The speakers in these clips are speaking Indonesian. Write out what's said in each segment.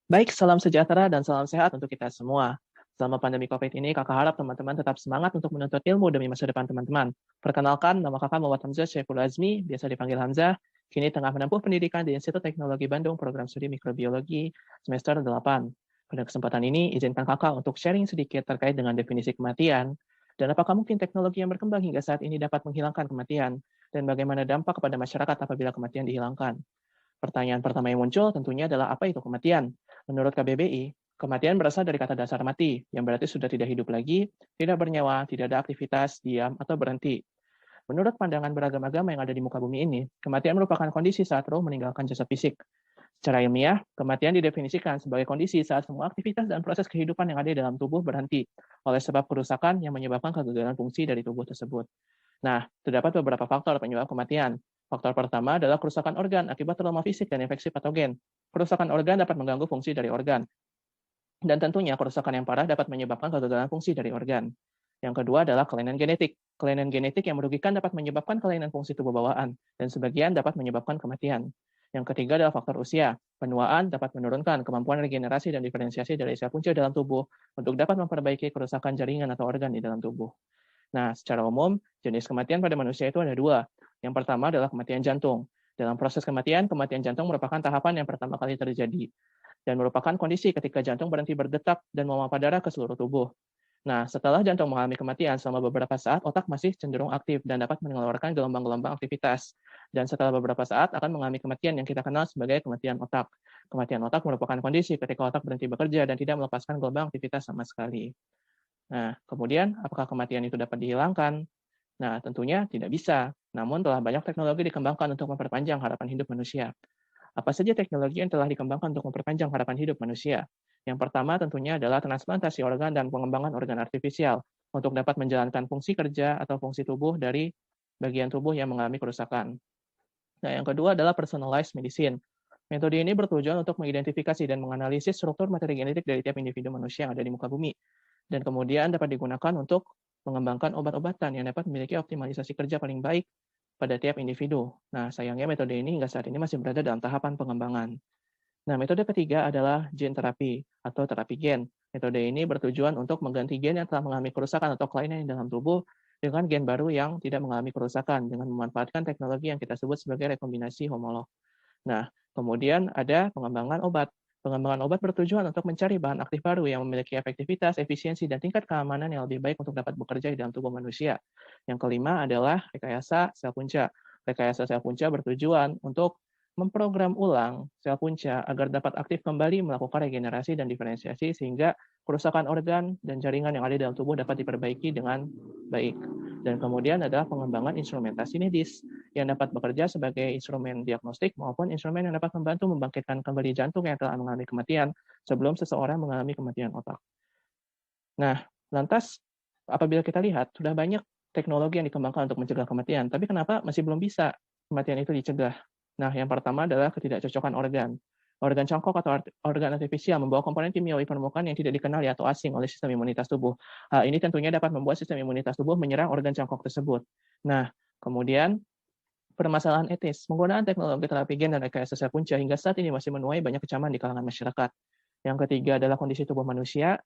Baik, salam sejahtera dan salam sehat untuk kita semua. Selama pandemi COVID ini, kakak harap teman-teman tetap semangat untuk menuntut ilmu demi masa depan teman-teman. Perkenalkan, nama kakak Muhammad Hamzah Syaiful Azmi, biasa dipanggil Hamzah. Kini tengah menempuh pendidikan di Institut Teknologi Bandung, program studi mikrobiologi semester 8. Pada kesempatan ini, izinkan kakak untuk sharing sedikit terkait dengan definisi kematian, dan apakah mungkin teknologi yang berkembang hingga saat ini dapat menghilangkan kematian, dan bagaimana dampak kepada masyarakat apabila kematian dihilangkan. Pertanyaan pertama yang muncul tentunya adalah apa itu kematian? Menurut KBBI, kematian berasal dari kata dasar mati, yang berarti sudah tidak hidup lagi, tidak bernyawa, tidak ada aktivitas, diam, atau berhenti. Menurut pandangan beragam agama yang ada di muka bumi ini, kematian merupakan kondisi saat roh meninggalkan jasad fisik. Secara ilmiah, kematian didefinisikan sebagai kondisi saat semua aktivitas dan proses kehidupan yang ada di dalam tubuh berhenti oleh sebab kerusakan yang menyebabkan kegagalan fungsi dari tubuh tersebut. Nah, terdapat beberapa faktor penyebab kematian. Faktor pertama adalah kerusakan organ akibat trauma fisik dan infeksi patogen. Kerusakan organ dapat mengganggu fungsi dari organ. Dan tentunya kerusakan yang parah dapat menyebabkan kegagalan fungsi dari organ. Yang kedua adalah kelainan genetik. Kelainan genetik yang merugikan dapat menyebabkan kelainan fungsi tubuh bawaan, dan sebagian dapat menyebabkan kematian. Yang ketiga adalah faktor usia. Penuaan dapat menurunkan kemampuan regenerasi dan diferensiasi dari sel punca dalam tubuh untuk dapat memperbaiki kerusakan jaringan atau organ di dalam tubuh. Nah, secara umum, jenis kematian pada manusia itu ada dua. Yang pertama adalah kematian jantung. Dalam proses kematian jantung merupakan tahapan yang pertama kali terjadi dan merupakan kondisi ketika jantung berhenti berdetak dan memompa darah ke seluruh tubuh. Nah, setelah jantung mengalami kematian selama beberapa saat, otak masih cenderung aktif dan dapat mengeluarkan gelombang-gelombang aktivitas. Dan setelah beberapa saat akan mengalami kematian yang kita kenal sebagai kematian otak. Kematian otak merupakan kondisi ketika otak berhenti bekerja dan tidak melepaskan gelombang aktivitas sama sekali. Nah, kemudian apakah kematian itu dapat dihilangkan? Nah, tentunya tidak bisa. Namun telah banyak teknologi dikembangkan untuk memperpanjang harapan hidup manusia. Apa saja teknologi yang telah dikembangkan untuk memperpanjang harapan hidup manusia? Yang pertama tentunya adalah transplantasi organ dan pengembangan organ artifisial untuk dapat menjalankan fungsi kerja atau fungsi tubuh dari bagian tubuh yang mengalami kerusakan. Nah, yang kedua adalah personalized medicine. Metode ini bertujuan untuk mengidentifikasi dan menganalisis struktur materi genetik dari tiap individu manusia yang ada di muka bumi dan kemudian dapat digunakan untuk mengembangkan obat-obatan yang dapat memiliki optimalisasi kerja paling baik pada tiap individu. Nah, sayangnya metode ini hingga saat ini masih berada dalam tahapan pengembangan. Nah, metode ketiga adalah gene terapi atau terapi gen. Metode ini bertujuan untuk mengganti gen yang telah mengalami kerusakan atau kelainan di dalam tubuh dengan gen baru yang tidak mengalami kerusakan dengan memanfaatkan teknologi yang kita sebut sebagai rekombinasi homolog. Nah, kemudian ada pengembangan obat. Pengembangan obat bertujuan untuk mencari bahan aktif baru yang memiliki efektivitas, efisiensi, dan tingkat keamanan yang lebih baik untuk dapat bekerja di dalam tubuh manusia. Yang kelima adalah rekayasa sel punca. Rekayasa sel punca bertujuan untuk memprogram ulang sel punca agar dapat aktif kembali melakukan regenerasi dan diferensiasi sehingga kerusakan organ dan jaringan yang ada di dalam tubuh dapat diperbaiki dengan baik. Dan kemudian adalah pengembangan instrumentasi medis yang dapat bekerja sebagai instrumen diagnostik maupun instrumen yang dapat membantu membangkitkan kembali jantung yang telah mengalami kematian sebelum seseorang mengalami kematian otak. Nah, lantas apabila kita lihat sudah banyak teknologi yang dikembangkan untuk mencegah kematian, tapi kenapa masih belum bisa kematian itu dicegah? Nah, yang pertama adalah ketidakcocokan organ. Organ cangkok atau organ artifisial membawa komponen kimiawi permukaan yang tidak dikenali atau asing oleh sistem imunitas tubuh. Hal ini tentunya dapat membuat sistem imunitas tubuh menyerang organ cangkok tersebut. Nah, kemudian permasalahan etis. Penggunaan teknologi terapi gen dan rekayasa sel punca hingga saat ini masih menuai banyak kecaman di kalangan masyarakat. Yang ketiga adalah kondisi tubuh manusia.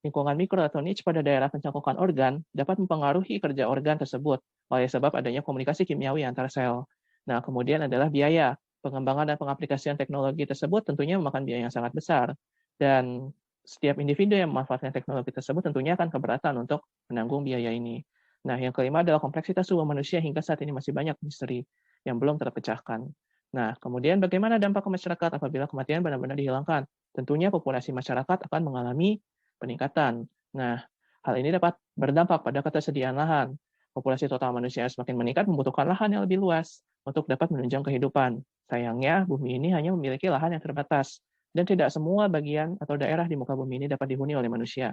Lingkungan mikro atau niche pada daerah pencangkokan organ dapat mempengaruhi kerja organ tersebut oleh sebab adanya komunikasi kimiawi antar sel. Nah, kemudian adalah biaya. Pengembangan dan pengaplikasian teknologi tersebut tentunya memakan biaya yang sangat besar. Dan setiap individu yang memanfaatkan teknologi tersebut tentunya akan keberatan untuk menanggung biaya ini. Nah, yang kelima adalah kompleksitas tubuh manusia hingga saat ini masih banyak misteri yang belum terpecahkan. Nah, kemudian bagaimana dampak ke masyarakat apabila kematian benar-benar dihilangkan? Tentunya populasi masyarakat akan mengalami peningkatan. Nah, hal ini dapat berdampak pada ketersediaan lahan. Populasi total manusia yang semakin meningkat membutuhkan lahan yang lebih luas untuk dapat menunjang kehidupan. Sayangnya, bumi ini hanya memiliki lahan yang terbatas, dan tidak semua bagian atau daerah di muka bumi ini dapat dihuni oleh manusia.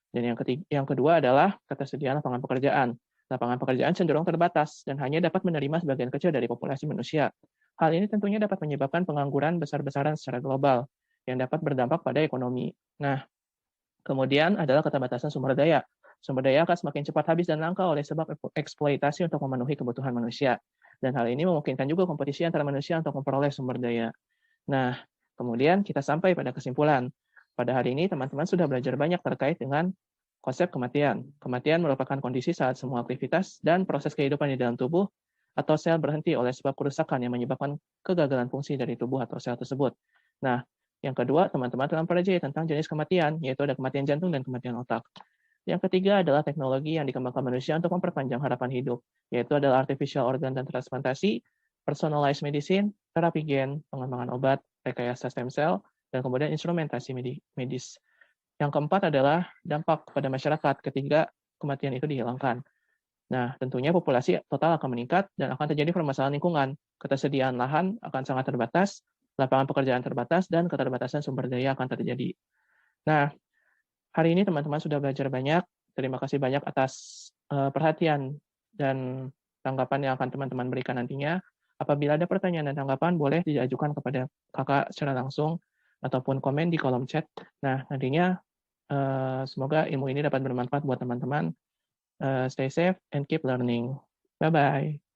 Dan yang kedua adalah ketersediaan lapangan pekerjaan. Lapangan pekerjaan cenderung terbatas dan hanya dapat menerima sebagian kecil dari populasi manusia. Hal ini tentunya dapat menyebabkan pengangguran besar-besaran secara global yang dapat berdampak pada ekonomi. Nah, kemudian adalah keterbatasan sumber daya. Sumber daya akan semakin cepat habis dan langka oleh sebab eksploitasi untuk memenuhi kebutuhan manusia. Dan hal ini memungkinkan juga kompetisi antara manusia untuk memperoleh sumber daya. Nah, Kemudian kita sampai pada kesimpulan. Pada hari ini teman-teman sudah belajar banyak terkait dengan konsep kematian. Kematian merupakan kondisi saat semua aktivitas dan proses kehidupan di dalam tubuh atau sel berhenti oleh sebab kerusakan yang menyebabkan kegagalan fungsi dari tubuh atau sel tersebut. Nah, yang kedua, teman-teman telah mempelajari tentang jenis kematian, yaitu ada kematian jantung dan kematian otak. Yang ketiga adalah teknologi yang dikembangkan manusia untuk memperpanjang harapan hidup, yaitu adalah artificial organ dan transplantasi, personalized medicine, terapi gen, pengembangan obat, rekayasa stem cell, dan kemudian instrumentasi medis. Yang keempat adalah dampak pada masyarakat ketika kematian itu dihilangkan. Nah, tentunya populasi total akan meningkat dan akan terjadi permasalahan lingkungan. Ketersediaan lahan akan sangat terbatas, lapangan pekerjaan terbatas, dan keterbatasan sumber daya akan terjadi. Nah, hari ini teman-teman sudah belajar banyak. Terima kasih banyak atas perhatian dan tanggapan yang akan teman-teman berikan nantinya. Apabila ada pertanyaan dan tanggapan, boleh diajukan kepada kakak secara langsung ataupun komen di kolom chat. Nah, nantinya semoga ilmu ini dapat bermanfaat buat teman-teman. Stay safe and keep learning. Bye-bye.